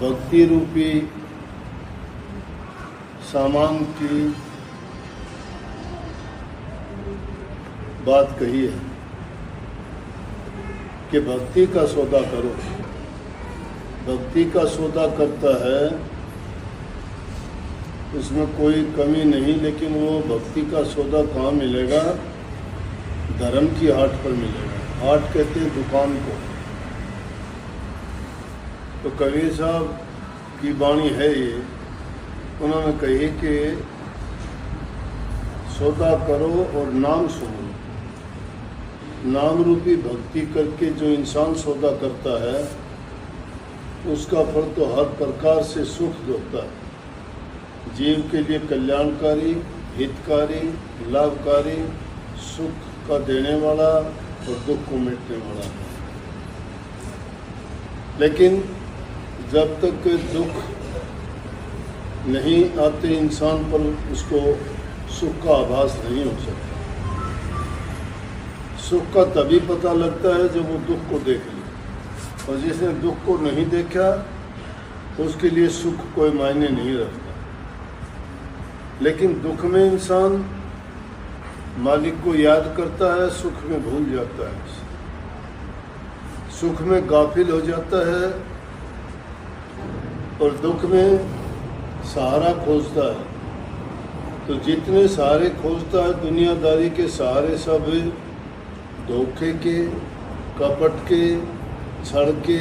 भक्ति रूपी सामान की बात कही है कि भक्ति का सौदा करो। भक्ति का सौदा करता है, उसमें कोई कमी नहीं, लेकिन वो भक्ति का सौदा कहाँ मिलेगा? धर्म की हाट पर मिलेगा। हाट कहते हैं दुकान को। तो कबीर साहब की वाणी है ये, उन्होंने कही कि सौदा करो और नाम सुनो। नाम रूपी भक्ति करके जो इंसान सौदा करता है उसका फल तो हर प्रकार से सुख होता है। जीव के लिए कल्याणकारी, हितकारी, लाभकारी, सुख का देने वाला और दुख को मिटने वाला है। लेकिन जब तक दुख नहीं आते इंसान पर, उसको सुख का आभास नहीं हो सकता। सुख का तभी पता लगता है जब वो दुख को देख ले, और जिसने दुख को नहीं देखा उसके लिए सुख कोई मायने नहीं रखता। लेकिन दुख में इंसान मालिक को याद करता है, सुख में भूल जाता है, सुख में गाफिल हो जाता है और दुख में सहारा खोजता है। तो जितने सहारे खोजता है दुनियादारी के सहारे, सब धोखे के, कपट के, छल के,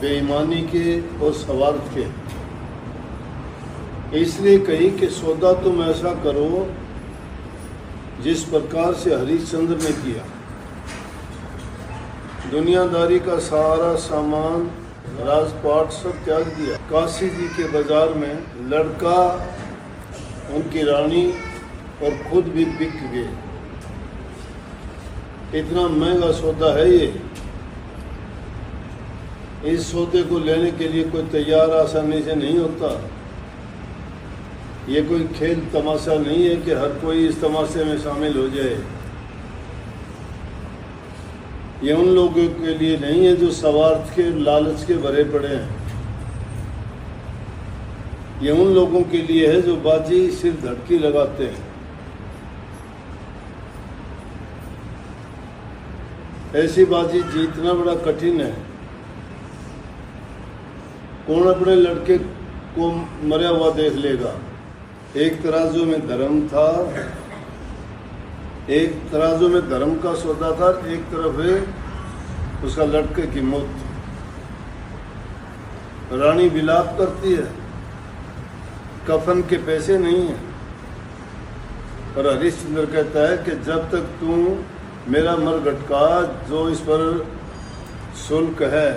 बेईमानी के और स्वार्थ के। इसलिए कही कि सौदा तुम ऐसा करो जिस प्रकार से हरिश्चंद्र ने किया। दुनियादारी का सारा सामान, राजपाट सब त्याग दिया। काशी जी के बाजार में लड़का, उनकी रानी और खुद भी बिक गए। इतना महंगा सौदा है ये। इस सौदे को लेने के लिए कोई तैयार आसानी से नहीं होता। ये कोई खेल तमाशा नहीं है कि हर कोई इस तमाशे में शामिल हो जाए। ये उन लोगों के लिए नहीं है जो स्वार्थ के, लालच के भरे पड़े हैं। ये उन लोगों के लिए है जो बाजी सिर धड़की लगाते हैं। ऐसी बाजी जीतना बड़ा कठिन है। कौन अपने लड़के को मरा हुआ देख लेगा? एक तराजू में धर्म था, एक तराजू में धर्म का सौदा था, एक तरफ है उसका लड़के की मौत। रानी विलाप करती है, कफन के पैसे नहीं है। और हरिश्चंद्र कहता है कि जब तक तू मेरा मरघट का जो इस पर शुल्क है,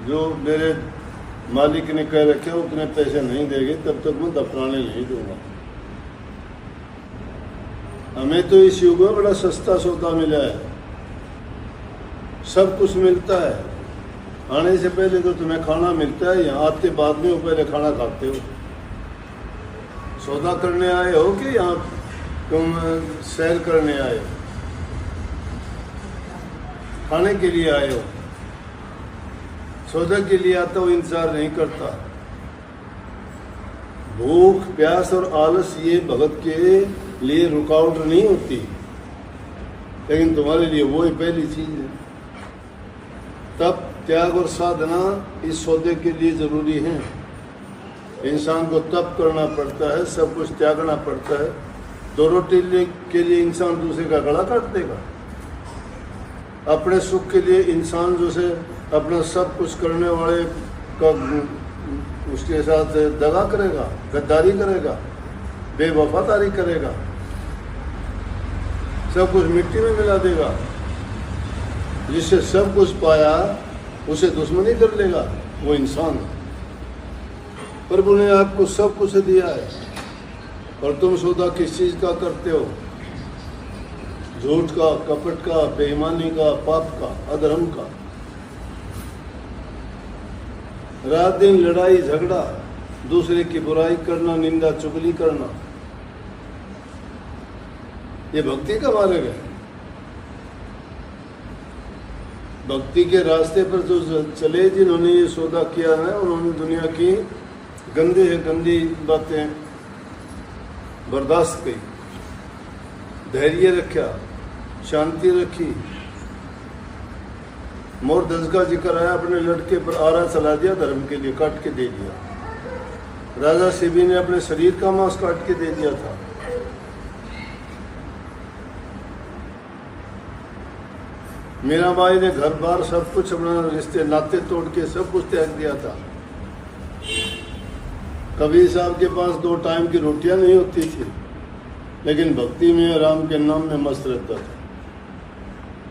जो मेरे मालिक ने कह रखे उतने पैसे नहीं देंगे, तब तक मैं दफनाने नहीं दूंगा। हमें तो इस युग में बड़ा सस्ता सौदा मिला है, सब कुछ मिलता है। आने से पहले तो तुम्हें खाना मिलता है, यहाँ आते बाद में पहले खाना खाते हो। सौदा करने आए हो कि यहाँ तुम सैर करने आए हो? खाने के लिए आए हो। सौदा के लिए आता हो इंतजार नहीं करता। भूख, प्यास और आलस ये भगत के लिए रुकावट नहीं होती, लेकिन तुम्हारे लिए वो ही पहली चीज है। तब त्याग और साधना इस सौदे के लिए जरूरी है। इंसान को तप करना पड़ता है, सब कुछ त्यागना पड़ता है। 2 रोटी के लिए इंसान दूसरे का गला काट देगा। अपने सुख के लिए इंसान जो से अपना सब कुछ करने वाले का उसके साथ दगा करेगा, गद्दारी करेगा, बेवफादारी करेगा, सब कुछ मिट्टी में मिला देगा। जिससे सब कुछ पाया उसे दुश्मनी कर लेगा, वो इंसान है। प्रभु ने आपको सब कुछ दिया है और तुम सौदा किस चीज का करते हो? झूठ का, कपट का, बेईमानी का, पाप का, अधर्म का। रात दिन लड़ाई झगड़ा, दूसरे की बुराई करना, निंदा चुगली करना, ये भक्ति का मार्ग है। भक्ति के रास्ते पर जो चले, जिन्होंने ये सौदा किया है, उन्होंने दुनिया की गंदी बातें बर्दाश्त की, धैर्य रखा, शांति रखी। मोर दस का जिक्र आया, अपने लड़के पर आरा चला दिया, धर्म के लिए काट के दे दिया। राजा शिवी ने अपने शरीर का मांस काट के दे दिया था। मीराबाई ने घर बार सब कुछ, अपना रिश्ते नाते तोड़ के सब कुछ त्याग दिया था। कबीर साहब के पास 2 टाइम की रोटियां नहीं होती थी, लेकिन भक्ति में, राम के नाम में मस्त रहता था।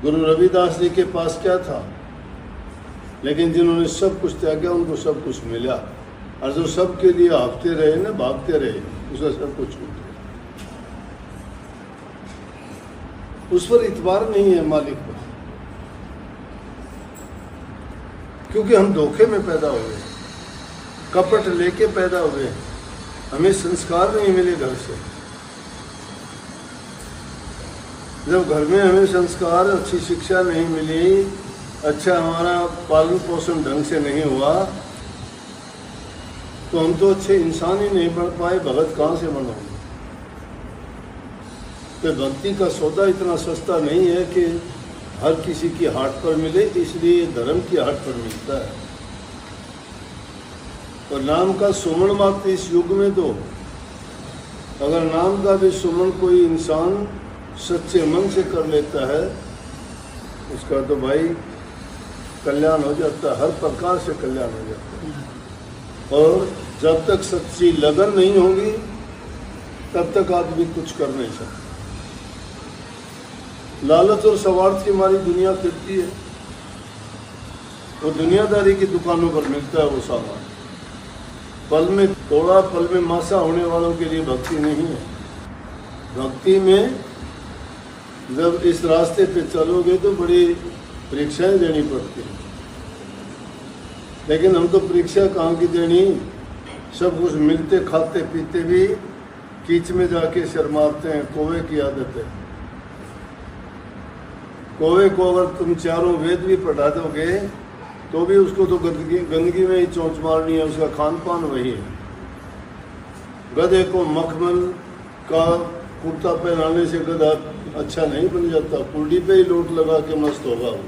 गुरु रविदास जी के पास क्या था, लेकिन जिन्होंने सब कुछ त्यागा उनको सब कुछ मिला, और जो सबके लिए हाफते रहे ना, भागते रहे, उसका सब कुछ छूट गया। उस पर इतबार नहीं है मालिक पर, क्योंकि हम धोखे में पैदा हुए, कपट लेके पैदा हुए, हमें संस्कार नहीं मिले घर से। जब घर में हमें संस्कार, अच्छी शिक्षा नहीं मिली, अच्छा हमारा पालन पोषण ढंग से नहीं हुआ, तो हम तो अच्छे इंसान ही नहीं बन पाए, भगत कहाँ से बनोगे। तो भक्ति का सौदा इतना सस्ता नहीं है कि हर किसी की हाट पर मिले, इसलिए धर्म की हाट पर मिलता है। और नाम का सुमन मात्र इस युग में तो, अगर नाम का भी सुमन कोई इंसान सच्चे मन से कर लेता है, उसका तो भाई कल्याण हो जाता है, हर प्रकार से कल्याण हो जाता है। और जब तक सच्ची लगन नहीं होगी, तब तक आदमी कुछ कर नहीं सकता। लालच और स्वार्थ की हमारी दुनिया फिरती है, वो दुनियादारी की दुकानों पर मिलता है वो सामान। पल में थोड़ा, पल में मासा होने वालों के लिए भक्ति नहीं है। भक्ति में जब इस रास्ते पे चलोगे तो बड़ी परीक्षाएं देनी पड़ती हैं, लेकिन हम तो परीक्षा कहाँ की देनी, सब कुछ मिलते खाते पीते भी कीच में जाके शर्माते हैं। कौवे की आदत है। कौवे को अगर तुम चारों वेद भी पढ़ा दोगे तो भी उसको तो गंदगी में ही चोंच मारनी है, उसका खान पान वही है। गधे को मखमल का कुर्ता पहनाने से गधा अच्छा नहीं बन जाता, कुर्डी पे ही लोट लगा के मस्त होगा वो।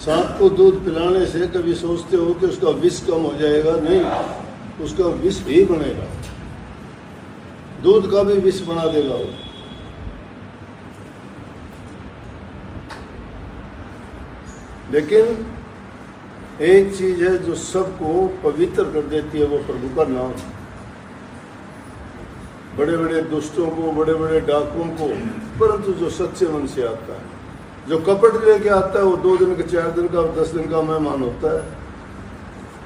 सांप को दूध पिलाने से कभी सोचते हो कि उसका विष कम हो जाएगा? नहीं, उसका विष भी बनेगा, दूध का भी विष बना देगा वो। लेकिन एक चीज है जो सबको पवित्र कर देती है, वो प्रभु का नाम। बड़े बड़े दुष्टों को, बड़े बड़े डाकुओं को, परंतु जो सच्चे मन से आता है, जो कपट लेके आता है, वो 2 दिन का, 4 दिन का, 10 दिन का मेहमान होता है।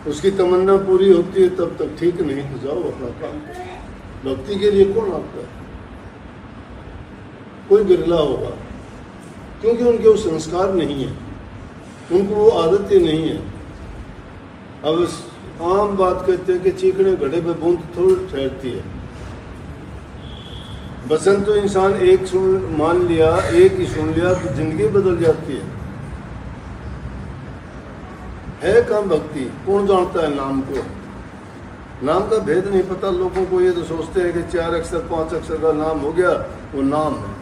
उसकी तमन्ना पूरी होती है, तब तक ठीक नहीं तो जाओ अपना काम। भक्ति के लिए कौन आता है? कोई बिरला होगा, क्योंकि उनके वो संस्कार नहीं है, उनको वो आदत ही नहीं है। अब आम बात कहते हैं कि चीकने घड़े पे बूंद थोड़ी ठहरती है। बसंत तो इंसान एक मान लिया, एक ही सुन लिया तो जिंदगी बदल जाती है कम भक्ति? कौन जानता है नाम को? नाम का भेद नहीं पता लोगों को। ये तो सोचते हैं कि 4 अक्षर 5 अक्षर का नाम हो गया वो नाम है,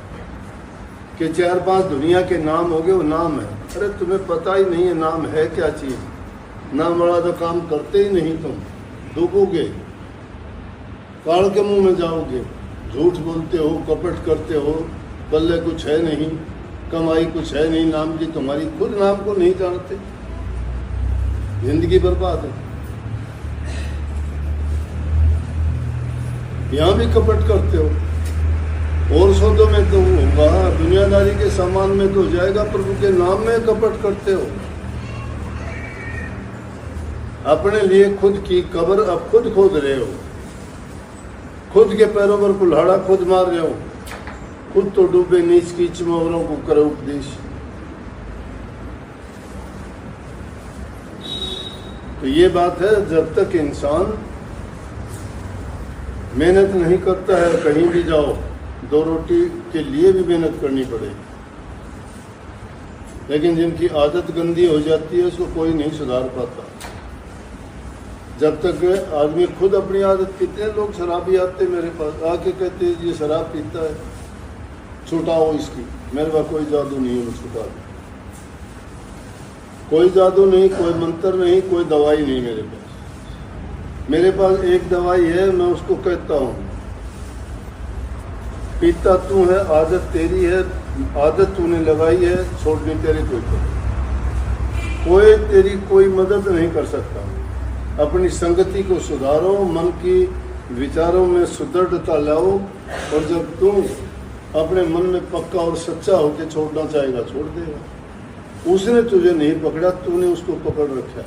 कि 4-5 दुनिया के नाम हो गए वो नाम है। अरे तुम्हें पता ही नहीं है नाम है क्या चीज। नाम वाला तो काम करते ही नहीं, तुम डूबोगे, काल के मुंह में जाओगे। झूठ बोलते हो, कपट करते हो, पल्ले कुछ है नहीं, कमाई कुछ है नहीं नाम की तुम्हारी, खुद नाम को नहीं जानते, जिंदगी बर्बाद है। यहाँ भी कपट करते हो, और सौदों में तो होगा, दुनियादारी के सामान में तो जाएगा, प्रभु के नाम में कपट करते हो। अपने लिए खुद की कब्र अब खुद खोद रहे हो, खुद के पैरों पर कुल्हाड़ा खुद मार रहे हो, खुद तो डूबे नीच कीच में औरों को करो उपदेश। तो ये बात है, जब तक इंसान मेहनत नहीं करता है, कहीं भी जाओ 2 रोटी के लिए भी मेहनत करनी पड़ेगी। लेकिन जिनकी आदत गंदी हो जाती है उसको कोई नहीं सुधार पाता। जब तक आदमी खुद अपनी आदत पीते हैं, लोग शराबी आते मेरे पास आके कहते हैं ये शराब पीता है, छुटाओ इसकी। मेरे पास कोई जादू नहीं है, वो छुटा दो। कोई जादू नहीं, कोई मंत्र नहीं, कोई दवाई नहीं मेरे पास। मेरे पास एक दवाई है, मैं उसको कहता हूँ पीता तू है, आदत तेरी है, आदत तूने लगाई है, छोड़नी तेरी कोई तेरी कोई मदद नहीं कर सकता। अपनी संगति को सुधारो, मन की विचारों में सुदृढ़ता लाओ, और जब तुम अपने मन में पक्का और सच्चा होकर छोड़ना चाहेगा छोड़ देगा। उसने तुझे नहीं पकड़ा, तूने उसको पकड़ रखा।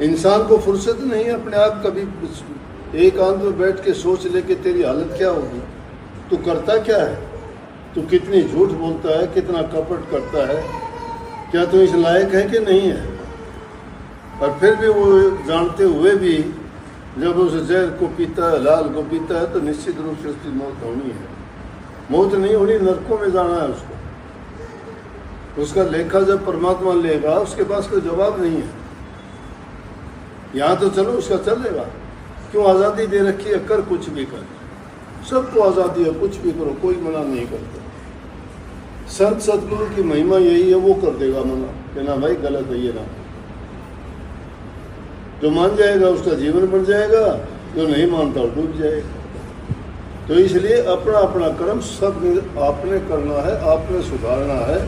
इंसान को फुर्सत नहीं है अपने आप कभी एकांत में बैठ के सोच ले कि तेरी हालत क्या होगी, तू करता क्या है, तू कितनी झूठ बोलता है, कितना कपट करता है, क्या तू इस लायक है कि नहीं है। और फिर भी वो जानते हुए भी जब उस जहर को पीता है, लाल को पीता है, तो निश्चित रूप से उसकी मौत होनी है। मौत नहीं होनी, नरकों में जाना है उसको। उसका लेखा जब परमात्मा लेगा, उसके पास कोई जवाब नहीं है। यहाँ तो चलो उसका चलेगा, क्यों आज़ादी दे रखी है, कर कुछ भी कर, सबको आज़ादी है, कुछ भी करो, कोई मना नहीं करता। संत सतगुरु की महिमा यही है, वो कर देगा मना कि ना भाई गलत है ये ना। जो मान जाएगा उसका जीवन बन जाएगा, जो नहीं मानता वो डूब जाएगा। तो इसलिए अपना अपना कर्म सब आपने करना है, आपने सुधारना है।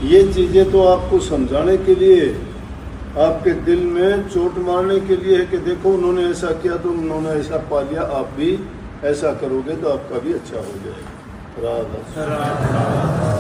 ये चीज़ें तो आपको समझाने के लिए, आपके दिल में चोट मारने के लिए है कि देखो उन्होंने ऐसा किया तो उन्होंने ऐसा पा लिया, आप भी ऐसा करोगे तो आपका भी अच्छा हो जाएगा। राधा।